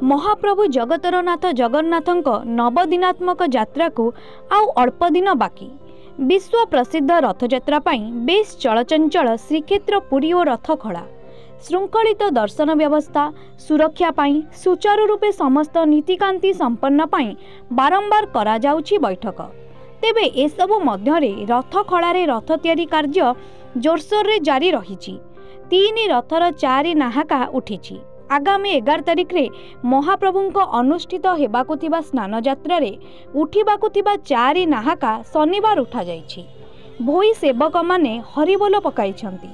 महाप्रभु जगतरनाथ जगन्नाथଙ୍କ नवदिनात्मक यात्रा को आउ अल्प दिन बाकी। विश्व प्रसिद्ध रथयात्रा बेस चलचंचल श्रीक्षेत्र पुरी और रथखड़ा श्रृंखलित दर्शन व्यवस्था सुरक्षा सुचारू रूपे समस्त नीतिकांति संपन्न बारंबार करा जाउछि बैठक। तेबे एसबु मध्यरे रथखड़ारे रथ तैयारी कार्य जोरसोर रे जारी रहिछि। 3 रथर 4 नाहाका उठिछि। आगामी 11 तारिख रे महाप्रभुंक अनुष्ठित हेबाकु थिबा स्नान यात्रा रे उठिबाकु थिबा 4 नाहाका शनिवार उठा जाइछि। भोई सेवक माने हरिबोल पकाइछंती।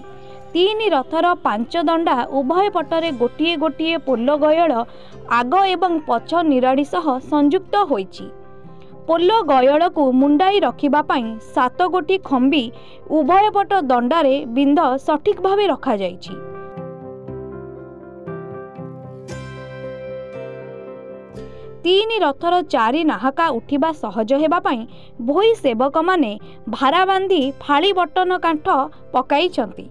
3 रथर 5 दंडा उभय पटरे गोटिए गोटिए पोलो गयल आग एवं पछ निराड़ी सह संयुक्त होइछि। पोलो गयल को मुंडाई रखिबा पई 7 गोटी खंबी उभय पट दंडारे बिंद सठिक भावे रखा जाइछि। तीन रथर 4 नाहाका उठिबा सहज हेबा पई भोई सेवक माने भारा बांधी फाड़ी बटन कांठ पकाइछंती।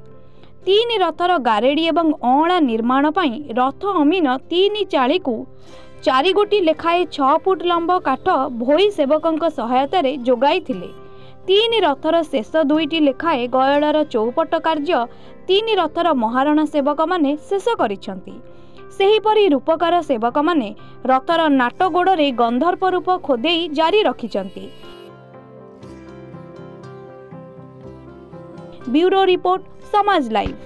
3 रथर गारेडी एवं अँला निर्माण पई रथ अमीन 3 चाली को 4 गोटी लेखाए 6 फुट लंब काठ भोई सेवकंक सहायता रे जोगाई थिले। 3 रथर शेष 2टी लेखाए गयलर चौपट कार्य 3 रथर महारणा सेवक माने शेष करिछंती। सेहीपरि रूपकार सेवक माने रथर नाट गोड़े गंधर्प रूप खोदेई जारी रखिछंती। ब्यूरो रिपोर्ट समाज लाइव।